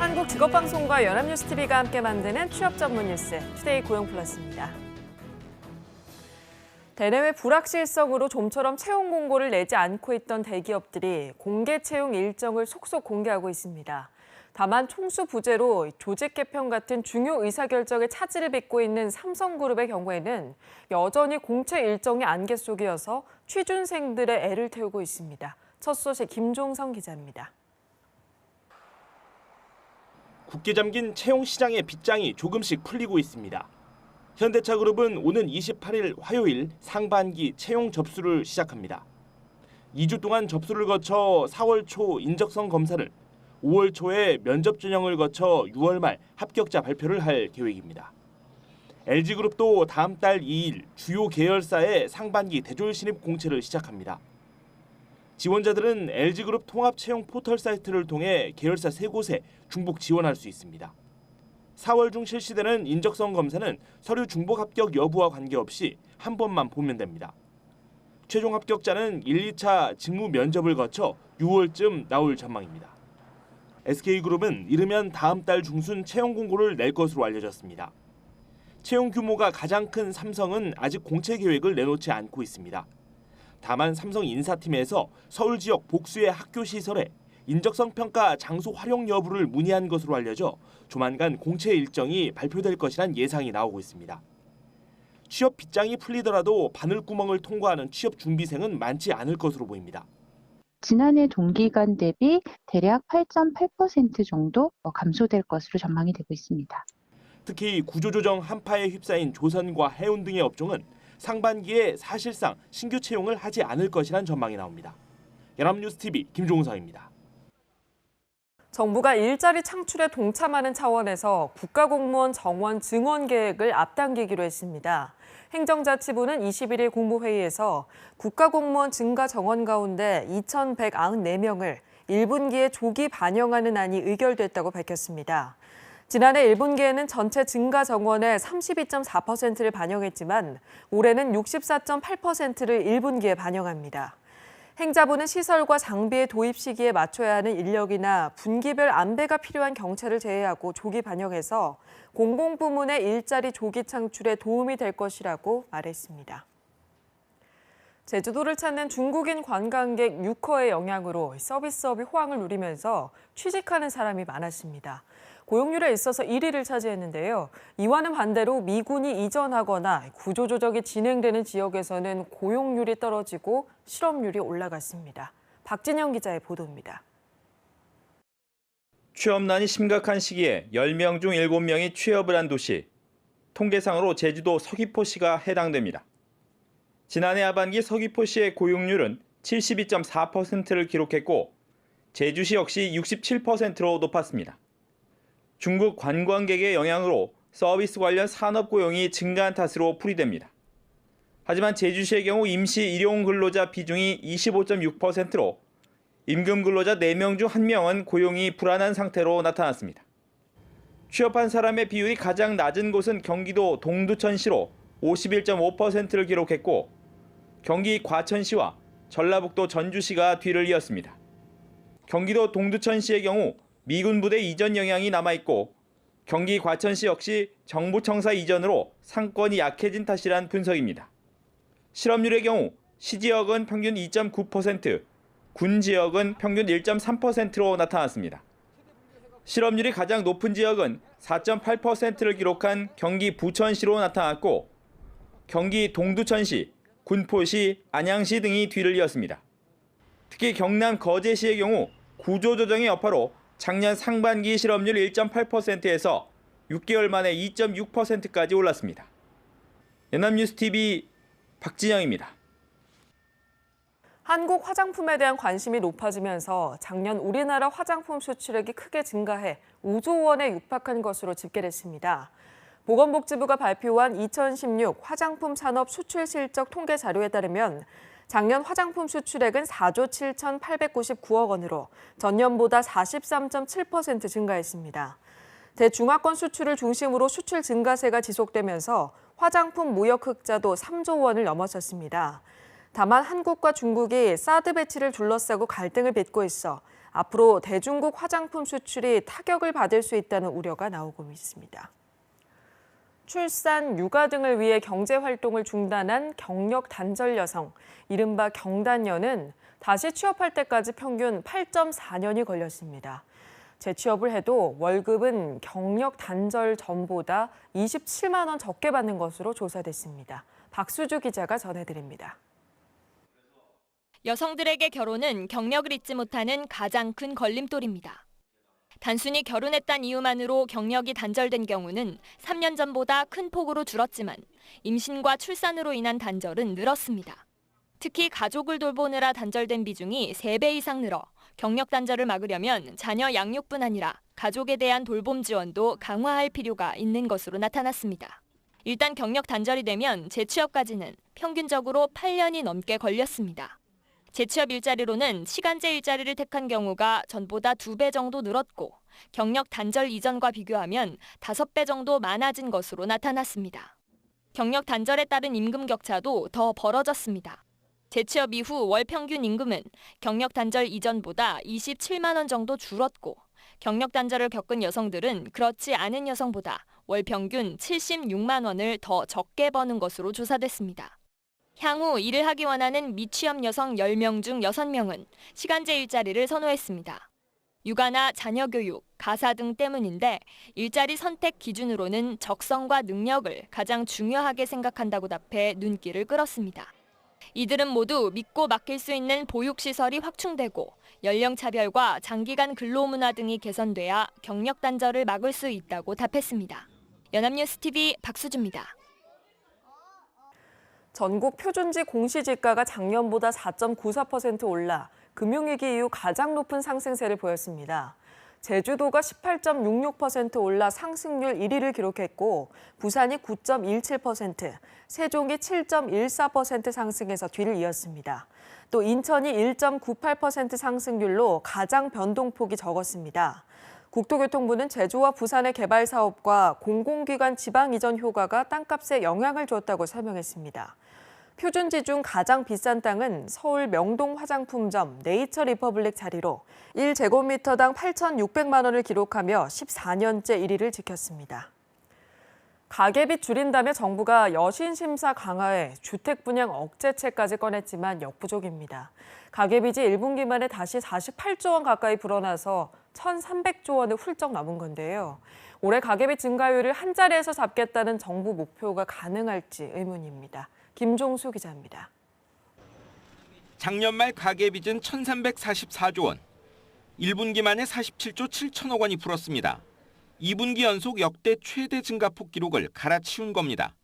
한국직업방송과 연합뉴스TV가 함께 만드는 취업 전문 뉴스, 투데이 고용플러스입니다. 대내외 불확실성으로 좀처럼 채용 공고를 내지 않고 있던 대기업들이 공개 채용 일정을 속속 공개하고 있습니다. 다만 총수 부재로 조직 개편 같은 중요 의사결정에 차질을 빚고 있는 삼성그룹의 경우에는 여전히 공채 일정이 안개 속이어서 취준생들의 애를 태우고 있습니다. 첫 소식 김종성 기자입니다. 굳게 잠긴 채용 시장의 빗장이 조금씩 풀리고 있습니다. 현대차그룹은 오는 28일 화요일 상반기 채용 접수를 시작합니다. 2주 동안 접수를 거쳐 4월 초 인적성 검사를, 5월 초에 면접 전형을 거쳐 6월 말 합격자 발표를 할 계획입니다. LG그룹도 다음 달 2일 주요 계열사의 상반기 대졸 신입 공채를 시작합니다. 지원자들은 LG그룹 통합 채용 포털 사이트를 통해 계열사 3곳에 중복 지원할 수 있습니다. 4월 중 실시되는 인적성 검사는 서류 중복 합격 여부와 관계없이 한 번만 보면 됩니다. 최종 합격자는 1, 2차 직무 면접을 거쳐 6월쯤 나올 전망입니다. SK그룹은 이르면 다음 달 중순 채용 공고를 낼 것으로 알려졌습니다. 채용 규모가 가장 큰 삼성은 아직 공채 계획을 내놓지 않고 있습니다. 다만 삼성 인사팀에서 서울 지역 복수의 학교 시설에 인적성 평가 장소 활용 여부를 문의한 것으로 알려져 조만간 공채 일정이 발표될 것이란 예상이 나오고 있습니다. 취업 빗장이 풀리더라도 바늘구멍을 통과하는 취업 준비생은 많지 않을 것으로 보입니다. 지난해 동기간 대비 대략 8.8% 정도 감소될 것으로 전망이 되고 있습니다. 특히 구조조정 한파에 휩싸인 조선과 해운 등의 업종은 상반기에 사실상 신규 채용을 하지 않을 것이란 전망이 나옵니다. 연합뉴스TV 김종성입니다. 정부가 일자리 창출에 동참하는 차원에서 국가공무원 정원 증원 계획을 앞당기기로 했습니다. 행정자치부는 21일 공무회의에서 국가공무원 증가 정원 가운데 2,194명을 1분기에 조기 반영하는 안이 의결됐다고 밝혔습니다. 지난해 1분기에는 전체 증가 정원의 32.4%를 반영했지만 올해는 64.8%를 1분기에 반영합니다. 행자부는 시설과 장비의 도입 시기에 맞춰야 하는 인력이나 분기별 안배가 필요한 경찰을 제외하고 조기 반영해서 공공부문의 일자리 조기 창출에 도움이 될 것이라고 말했습니다. 제주도를 찾는 중국인 관광객 유커의 영향으로 서비스업이 호황을 누리면서 취직하는 사람이 많았습니다. 고용률에 있어서 1위를 차지했는데요. 이와는 반대로 미군이 이전하거나 구조조정이 진행되는 지역에서는 고용률이 떨어지고 실업률이 올라갔습니다. 박진영 기자의 보도입니다. 취업난이 심각한 시기에 10명 중 7명이 취업을 한 도시, 통계상으로 제주도 서귀포시가 해당됩니다. 지난해 하반기 서귀포시의 고용률은 72.4%를 기록했고 제주시 역시 67%로 높았습니다. 중국 관광객의 영향으로 서비스 관련 산업 고용이 증가한 탓으로 풀이됩니다. 하지만 제주시의 경우 임시 일용 근로자 비중이 25.6%로 임금 근로자 4명 중 1명은 고용이 불안한 상태로 나타났습니다. 취업한 사람의 비율이 가장 낮은 곳은 경기도 동두천시로 51.5%를 기록했고 경기 과천시와 전라북도 전주시가 뒤를 이었습니다. 경기도 동두천시의 경우 미군 부대 이전 영향이 남아있고 경기 과천시 역시 정부 청사 이전으로 상권이 약해진 탓이란 분석입니다. 실업률의 경우 시지역은 평균 2.9%, 군 지역은 평균 1.3%로 나타났습니다. 실업률이 가장 높은 지역은 4.8%를 기록한 경기 부천시로 나타났고 경기 동두천시, 군포시, 안양시 등이 뒤를 이었습니다. 특히 경남 거제시의 경우 구조조정의 여파로 작년 상반기 실업률 1.8%에서 6개월 만에 2.6%까지 올랐습니다. 연합뉴스TV 박진영입니다. 한국 화장품에 대한 관심이 높아지면서 작년 우리나라 화장품 수출액이 크게 증가해 5조 원에 육박한 것으로 집계됐습니다. 보건복지부가 발표한 2016 화장품 산업 수출 실적 통계 자료에 따르면 작년 화장품 수출액은 4조 7,899억 원으로 전년보다 43.7% 증가했습니다. 대중화권 수출을 중심으로 수출 증가세가 지속되면서 화장품 무역 흑자도 3조 원을 넘어섰습니다. 다만 한국과 중국이 사드 배치를 둘러싸고 갈등을 빚고 있어 앞으로 대중국 화장품 수출이 타격을 받을 수 있다는 우려가 나오고 있습니다. 출산, 육아 등을 위해 경제활동을 중단한 경력 단절 여성, 이른바 경단녀는 다시 취업할 때까지 평균 8.4년이 걸렸습니다. 재취업을 해도 월급은 경력 단절 전보다 27만 원 적게 받는 것으로 조사됐습니다. 박수주 기자가 전해드립니다. 여성들에게 결혼은 경력을 잊지 못하는 가장 큰 걸림돌입니다. 단순히 결혼했다는 이유만으로 경력이 단절된 경우는 3년 전보다 큰 폭으로 줄었지만 임신과 출산으로 인한 단절은 늘었습니다. 특히 가족을 돌보느라 단절된 비중이 3배 이상 늘어 경력 단절을 막으려면 자녀 양육뿐 아니라 가족에 대한 돌봄 지원도 강화할 필요가 있는 것으로 나타났습니다. 일단 경력 단절이 되면 재취업까지는 평균적으로 8년이 넘게 걸렸습니다. 재취업 일자리로는 시간제 일자리를 택한 경우가 전보다 2배 정도 늘었고 경력 단절 이전과 비교하면 5배 정도 많아진 것으로 나타났습니다. 경력 단절에 따른 임금 격차도 더 벌어졌습니다. 재취업 이후 월 평균 임금은 경력 단절 이전보다 27만 원 정도 줄었고 경력 단절을 겪은 여성들은 그렇지 않은 여성보다 월 평균 76만 원을 더 적게 버는 것으로 조사됐습니다. 향후 일을 하기 원하는 미취업 여성 10명 중 6명은 시간제 일자리를 선호했습니다. 육아나 자녀 교육, 가사 등 때문인데 일자리 선택 기준으로는 적성과 능력을 가장 중요하게 생각한다고 답해 눈길을 끌었습니다. 이들은 모두 믿고 맡길 수 있는 보육시설이 확충되고 연령차별과 장기간 근로문화 등이 개선돼야 경력 단절을 막을 수 있다고 답했습니다. 연합뉴스TV 박수주입니다. 전국 표준지 공시지가가 작년보다 4.94% 올라 금융위기 이후 가장 높은 상승세를 보였습니다. 제주도가 18.66% 올라 상승률 1위를 기록했고 부산이 9.17%, 세종이 7.14% 상승해서 뒤를 이었습니다. 또 인천이 1.98% 상승률로 가장 변동폭이 적었습니다. 국토교통부는 제주와 부산의 개발 사업과 공공기관 지방 이전 효과가 땅값에 영향을 줬다고 설명했습니다. 표준지 중 가장 비싼 땅은 서울 명동 화장품점 네이처 리퍼블릭 자리로 1제곱미터당 8,600만 원을 기록하며 14년째 1위를 지켰습니다. 가계빚 줄인다며 정부가 여신 심사 강화에 주택 분양 억제책까지 꺼냈지만 역부족입니다. 가계빚이 1분기 만에 다시 48조 원 가까이 불어나서 1,300조 원을 훌쩍 넘은 건데요. 올해 가계빚 증가율을 한 자리에서 잡겠다는 정부 목표가 가능할지 의문입니다. 김종수 기자입니다. 작년 말 가계빚은 1,344조 원, 1분기 만에 47조 7천억 원이 불었습니다. 2분기 연속 역대 최대 증가폭 기록을 갈아치운 겁니다.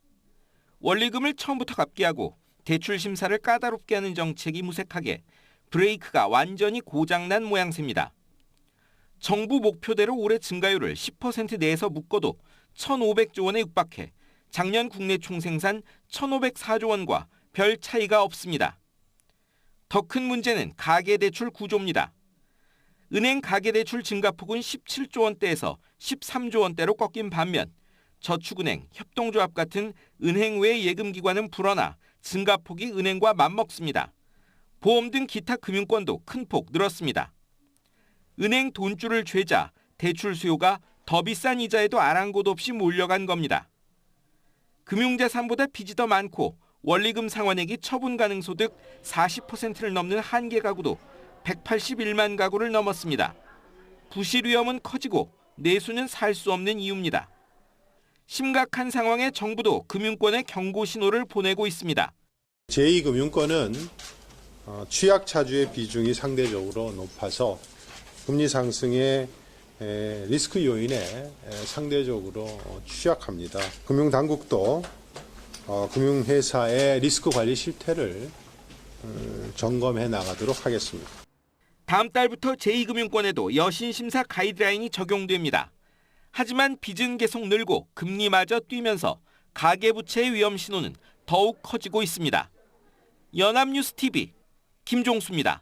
원리금을 처음부터 갚게 하고 대출 심사를 까다롭게 하는 정책이 무색하게 브레이크가 완전히 고장난 모양새입니다. 정부 목표대로 올해 증가율을 10% 내에서 묶어도 1,500조 원에 육박해 작년 국내 총생산 1,504조 원과 별 차이가 없습니다. 더 큰 문제는 가계대출 구조입니다. 은행 가계대출 증가폭은 17조 원대에서 13조 원대로 꺾인 반면 저축은행, 협동조합 같은 은행 외 예금기관은 불어나 증가폭이 은행과 맞먹습니다. 보험 등 기타 금융권도 큰 폭 늘었습니다. 은행 돈줄을 죄자 대출 수요가 더 비싼 이자에도 아랑곳 없이 몰려간 겁니다. 금융자산보다 빚이 더 많고 원리금 상환액이 처분 가능 소득 40%를 넘는 한계 가구도 181만 가구를 넘었습니다. 부실 위험은 커지고 내수는 살 수 없는 이유입니다. 심각한 상황에 정부도 금융권에 경고 신호를 보내고 있습니다. 제2금융권은 취약차주의 비중이 상대적으로 높아서 금리 상승의 리스크 요인에 상대적으로 취약합니다. 금융당국도 금융회사의 리스크 관리 실태를 점검해 나가도록 하겠습니다. 다음 달부터 제2금융권에도 여신심사 가이드라인이 적용됩니다. 하지만 빚은 계속 늘고 금리마저 뛰면서 가계부채의 위험 신호는 더욱 커지고 있습니다. 연합뉴스TV 김종수입니다.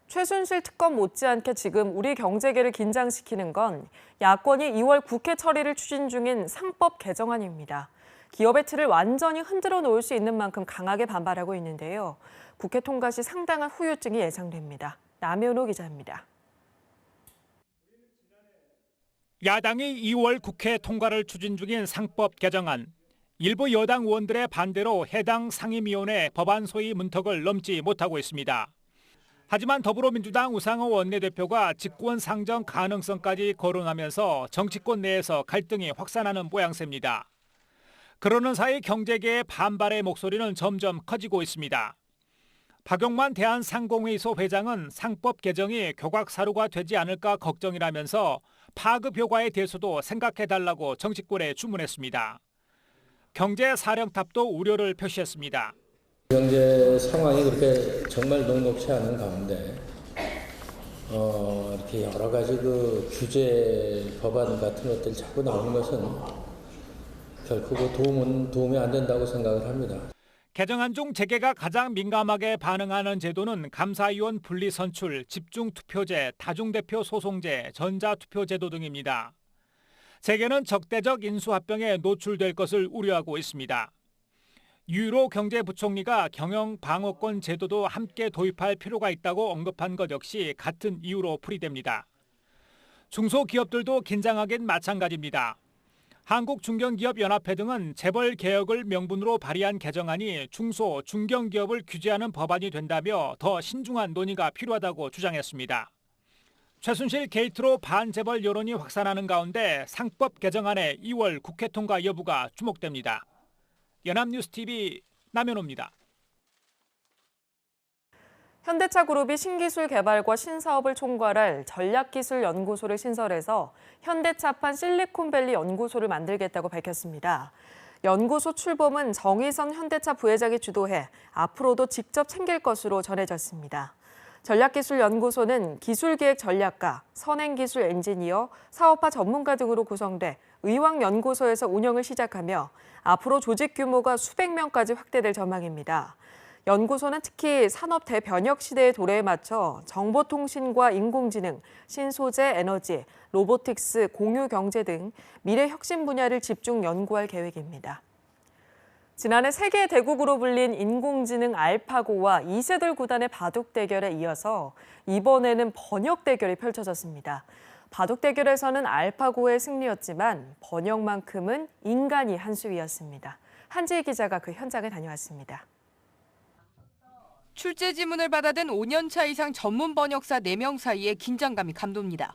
최순실 특검 못지않게 지금 우리 경제계를 긴장시키는 건 야권이 2월 국회 처리를 추진 중인 상법 개정안입니다. 기업의 틀을 완전히 흔들어 놓을 수 있는 만큼 강하게 반발하고 있는데요. 국회 통과 시 상당한 후유증이 예상됩니다. 남현호 기자입니다. 야당이 2월 국회 통과를 추진 중인 상법 개정안. 일부 여당 의원들의 반대로 해당 상임위원회 법안 소위 문턱을 넘지 못하고 있습니다. 하지만 더불어민주당 우상호 원내대표가 직권 상정 가능성까지 거론하면서 정치권 내에서 갈등이 확산하는 모양새입니다. 그러는 사이 경제계의 반발의 목소리는 점점 커지고 있습니다. 박용만 대한상공회의소 회장은 상법 개정이 교각사루가 되지 않을까 걱정이라면서 파급 효과에 대해서도 생각해달라고 정치권에 주문했습니다. 경제사령탑도 우려를 표시했습니다. 경제 상황이 그렇게 정말 녹록치 않은 가운데 이렇게 여러 가지 그 규제 법안 같은 것들이 자꾸 나오는 것은 결코 도움이 안 된다고 생각을 합니다. 개정안 중 재계가 가장 민감하게 반응하는 제도는 감사위원 분리선출, 집중투표제, 다중대표 소송제, 전자투표제도 등입니다. 재계는 적대적 인수합병에 노출될 것을 우려하고 있습니다. 유로 경제부총리가 경영방어권 제도도 함께 도입할 필요가 있다고 언급한 것 역시 같은 이유로 풀이됩니다. 중소기업들도 긴장하긴 마찬가지입니다. 한국중견기업연합회 등은 재벌 개혁을 명분으로 발의한 개정안이 중소, 중견기업을 규제하는 법안이 된다며 더 신중한 논의가 필요하다고 주장했습니다. 최순실 게이트로 반재벌 여론이 확산하는 가운데 상법 개정안의 2월 국회 통과 여부가 주목됩니다. 연합뉴스TV 남현호입니다. 현대차그룹이 신기술 개발과 신사업을 총괄할 전략기술연구소를 신설해서 현대차판 실리콘밸리 연구소를 만들겠다고 밝혔습니다. 연구소 출범은 정의선 현대차 부회장이 주도해 앞으로도 직접 챙길 것으로 전해졌습니다. 전략기술연구소는 기술기획 전략가, 선행기술 엔지니어, 사업화 전문가 등으로 구성돼 의왕연구소에서 운영을 시작하며 앞으로 조직 규모가 수백 명까지 확대될 전망입니다. 연구소는 특히 산업 대변혁 시대의 도래에 맞춰 정보통신과 인공지능, 신소재 에너지, 로보틱스, 공유경제 등 미래 혁신 분야를 집중 연구할 계획입니다. 지난해 세계 대국으로 불린 인공지능 알파고와 이세돌 구단의 바둑 대결에 이어서 이번에는 번역 대결이 펼쳐졌습니다. 바둑 대결에서는 알파고의 승리였지만 번역만큼은 인간이 한 수위였습니다. 한지희 기자가 그 현장에 다녀왔습니다. 출제 지문을 받아든 5년차 이상 전문 번역사 4명 사이에 긴장감이 감돕니다.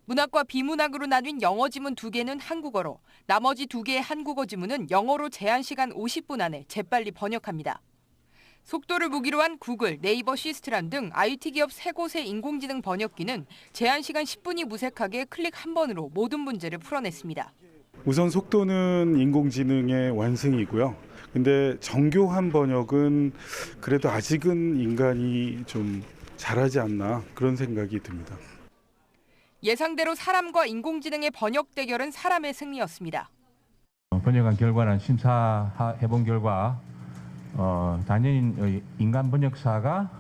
문학과 비문학으로 나뉜 영어 지문 2개는 한국어로, 나머지 2개의 한국어 지문은 영어로 제한 시간 50분 안에 재빨리 번역합니다. 속도를 무기로 한 구글, 네이버 시스트란 등 IT 기업 3곳의 인공지능 번역기는 제한 시간 10분이 무색하게 클릭 한 번으로 모든 문제를 풀어냈습니다. 우선 속도는 인공지능의 완승이고요. 근데 정교한 번역은 그래도 아직은 인간이 좀 잘하지 않나 그런 생각이 듭니다. 예상대로 사람과 인공지능의 번역 대결은 사람의 승리였습니다. 번역한 결과는 심사해본 결과 당연히 인간 번역사가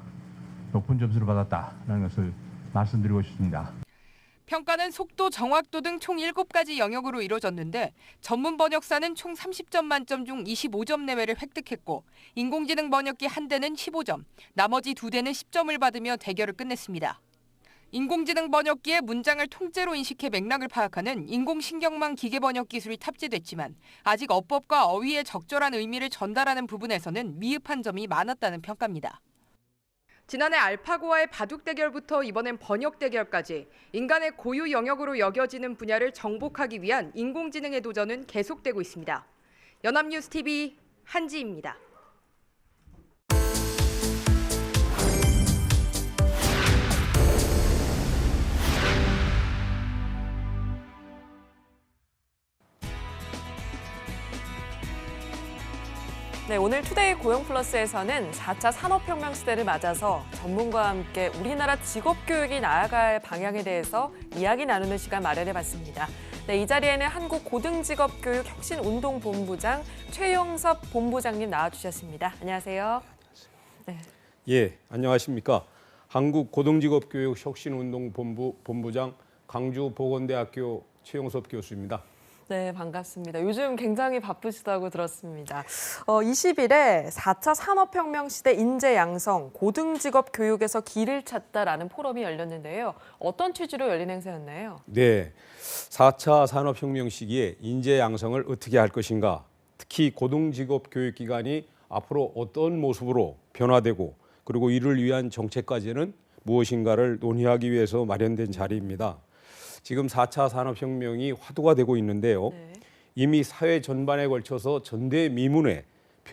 높은 점수를 받았다는 것을 말씀드리고 싶습니다. 평가는 속도, 정확도 등 총 7가지 영역으로 이루어졌는데 전문 번역사는 총 30점 만점 중 25점 내외를 획득했고 인공지능 번역기 한 대는 15점, 나머지 2대는 10점을 받으며 대결을 끝냈습니다. 인공지능 번역기에 문장을 통째로 인식해 맥락을 파악하는 인공신경망 기계번역 기술이 탑재됐지만 아직 어법과 어휘의 적절한 의미를 전달하는 부분에서는 미흡한 점이 많았다는 평가입니다. 지난해 알파고와의 바둑 대결부터 이번엔 번역 대결까지 인간의 고유 영역으로 여겨지는 분야를 정복하기 위한 인공지능의 도전은 계속되고 있습니다. 연합뉴스TV 한지입니다. 네, 오늘 투데이 고용플러스에서는 4차 산업혁명 시대를 맞아서 전문가와 함께 우리나라 직업교육이 나아갈 방향에 대해서 이야기 나누는 시간 마련해봤습니다. 네, 이 자리에는 한국고등직업교육혁신운동본부장 최용섭 본부장님 나와주셨습니다. 안녕하세요. 네. 예, 안녕하십니까. 한국고등직업교육혁신운동본부 본부장 광주보건대학교 최용섭 교수입니다. 네, 반갑습니다. 요즘 굉장히 바쁘시다고 들었습니다. 20일에 4차 산업혁명 시대 인재 양성, 고등직업 교육에서 길을 찾다라는 포럼이 열렸는데요. 어떤 취지로 열린 행사였나요? 네, 4차 산업혁명 시기에 인재 양성을 어떻게 할 것인가, 특히 고등직업 교육기관이 앞으로 어떤 모습으로 변화되고 그리고 이를 위한 정책 과제는 무엇인가를 논의하기 위해서 마련된 자리입니다. 지금 4차 산업혁명이 화두가 되고 있는데요. 네. 이미 사회 전반에 걸쳐서 전대미문의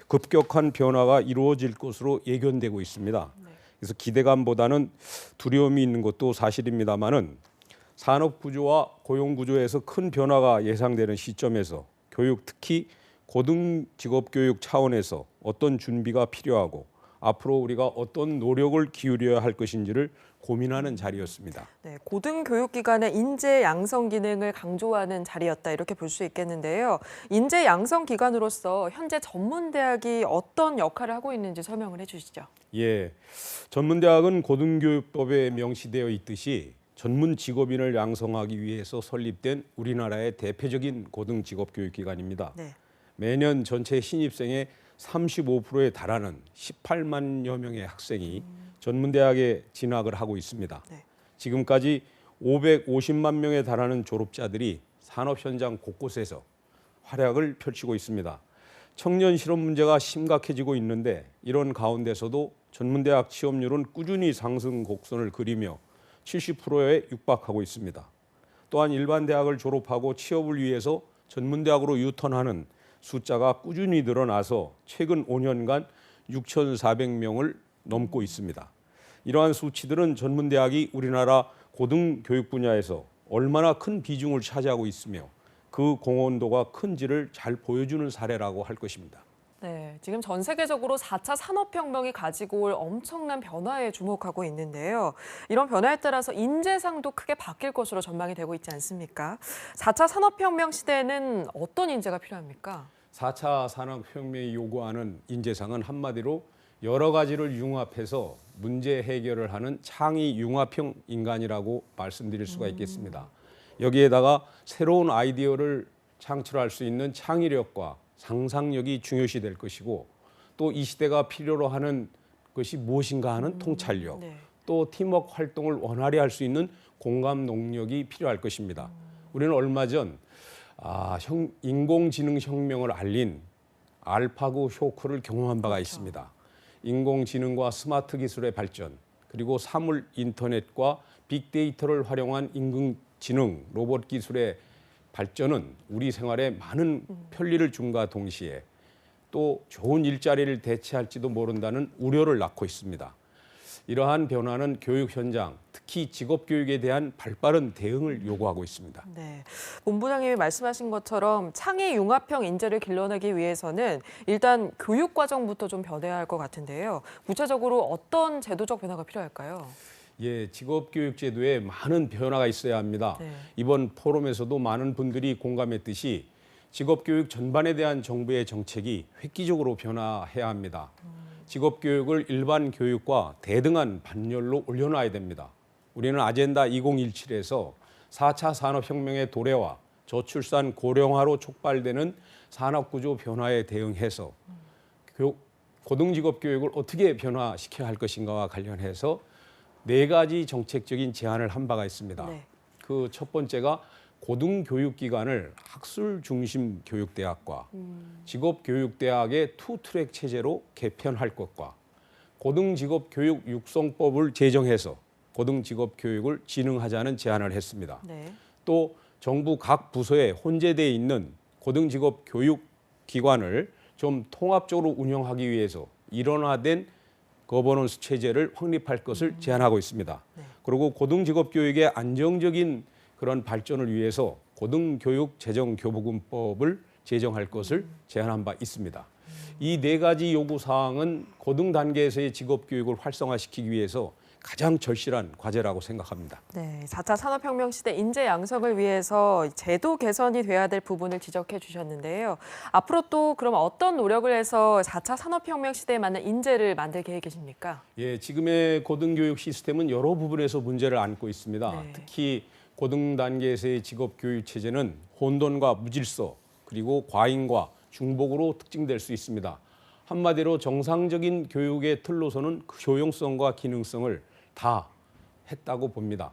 급격한 변화가 이루어질 것으로 예견되고 있습니다. 네. 그래서 기대감보다는 두려움이 있는 것도 사실입니다마는 산업 구조와 고용 구조에서 큰 변화가 예상되는 시점에서 교육, 특히 고등 직업 교육 차원에서 어떤 준비가 필요하고 앞으로 우리가 어떤 노력을 기울여야 할 것인지를 고민하는 자리였습니다. 네, 고등교육기관의 인재 양성 기능을 강조하는 자리였다 이렇게 볼 수 있겠는데요. 인재 양성 기관으로서 현재 전문대학이 어떤 역할을 하고 있는지 설명을 해주시죠. 예, 전문대학은 고등교육법에 명시되어 있듯이 전문 직업인을 양성하기 위해서 설립된 우리나라의 대표적인 고등직업교육기관입니다. 네. 매년 전체 신입생의 35%에 달하는 18만여 명의 학생이 전문대학에 진학을 하고 있습니다. 네. 지금까지 550만 명에 달하는 졸업자들이 산업 현장 곳곳에서 활약을 펼치고 있습니다. 청년 실업 문제가 심각해지고 있는데 이런 가운데서도 전문대학 취업률은 꾸준히 상승 곡선을 그리며 70%에 육박하고 있습니다. 또한 일반 대학을 졸업하고 취업을 위해서 전문대학으로 유턴하는 숫자가 꾸준히 늘어나서 최근 5년간 6,400명을 넘고 있습니다. 이러한 수치들은 전문대학이 우리나라 고등교육 분야에서 얼마나 큰 비중을 차지하고 있으며 그 공헌도가 큰지를 잘 보여주는 사례라고 할 것입니다. 네, 지금 전 세계적으로 4차 산업혁명이 가지고 올 엄청난 변화에 주목하고 있는데요. 이런 변화에 따라서 인재상도 크게 바뀔 것으로 전망이 되고 있지 않습니까? 4차 산업혁명 시대에는 어떤 인재가 필요합니까? 4차 산업혁명이 요구하는 인재상은 한마디로 여러 가지를 융합해서 문제 해결을 하는 창의 융합형 인간이라고 말씀드릴 수가 있겠습니다. 여기에다가 새로운 아이디어를 창출할 수 있는 창의력과 상상력이 중요시 될 것이고 또 이 시대가 필요로 하는 것이 무엇인가 하는 통찰력, 네. 또 팀워크 활동을 원활히 할 수 있는 공감 능력이 필요할 것입니다. 우리는 얼마 전 인공지능 혁명을 알린 알파고 쇼크를 경험한 바가 있습니다. 인공지능과 스마트 기술의 발전, 그리고 사물 인터넷과 빅데이터를 활용한 인공지능 로봇 기술의 발전은 우리 생활에 많은 편리를 줌과 동시에 또 좋은 일자리를 대체할지도 모른다는 우려를 낳고 있습니다. 이러한 변화는 교육 현장, 특히 직업교육에 대한 발빠른 대응을 요구하고 있습니다. 네, 본부장님이 말씀하신 것처럼 창의 융합형 인재를 길러내기 위해서는 일단 교육 과정부터 좀 변해야 할 것 같은데요. 구체적으로 어떤 제도적 변화가 필요할까요? 예, 직업교육제도에 많은 변화가 있어야 합니다. 네. 이번 포럼에서도 많은 분들이 공감했듯이 직업교육 전반에 대한 정부의 정책이 획기적으로 변화해야 합니다. 직업교육을 일반 교육과 대등한 반열로 올려놔야 됩니다. 우리는 아젠다 2017에서 4차 산업혁명의 도래와 저출산 고령화로 촉발되는 산업구조 변화에 대응해서 고등직업교육을 어떻게 변화시켜야 할 것인가와 관련해서 4가지 정책적인 제안을 한 바가 있습니다. 네. 그 첫 번째가 고등교육기관을 학술 중심 교육대학과 직업교육대학의 투트랙 체제로 개편할 것과 고등직업교육 육성법을 제정해서 고등직업교육을 진흥하자는 제안을 했습니다. 네. 또 정부 각 부서에 혼재되어 있는 고등직업교육기관을 좀 통합적으로 운영하기 위해서 일원화된 거버넌스 체제를 확립할 것을 제안하고 있습니다. 네. 그리고 고등직업교육의 안정적인 그런 발전을 위해서 고등교육재정교부금법을 제정할 것을 제안한 바 있습니다. 이 4가지 요구사항은 고등 단계에서의 직업교육을 활성화시키기 위해서 가장 절실한 과제라고 생각합니다. 네, 4차 산업혁명 시대 인재 양성을 위해서 제도 개선이 돼야 될 부분을 지적해 주셨는데요. 앞으로 또 그럼 어떤 노력을 해서 4차 산업혁명 시대에 맞는 인재를 만들 계획이십니까? 예, 지금의 고등교육 시스템은 여러 부분에서 문제를 안고 있습니다. 네. 특히 고등 단계에서의 직업 교육 체제는 혼돈과 무질서 그리고 과잉과 중복으로 특징될 수 있습니다. 한마디로 정상적인 교육의 틀로서는 그 효용성과 기능성을 다 했다고 봅니다.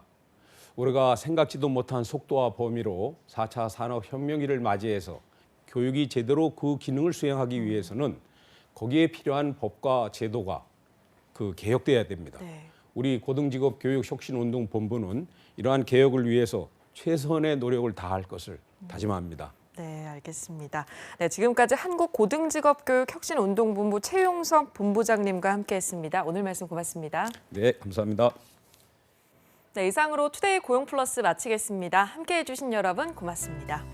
우리가 생각지도 못한 속도와 범위로 4차 산업혁명기를 맞이해서 교육이 제대로 그 기능을 수행하기 위해서는 거기에 필요한 법과 제도가 개혁돼야 됩니다. 네. 우리 고등직업교육혁신운동본부는 이러한 개혁을 위해서 최선의 노력을 다할 것을 다짐합니다. 네, 알겠습니다. 네, 지금까지 한국고등직업교육혁신운동본부 최용석 본부장님과 함께했습니다. 오늘 말씀 고맙습니다. 네, 감사합니다. 네, 이상으로 투데이 고용플러스 마치겠습니다. 함께해 주신 여러분 고맙습니다.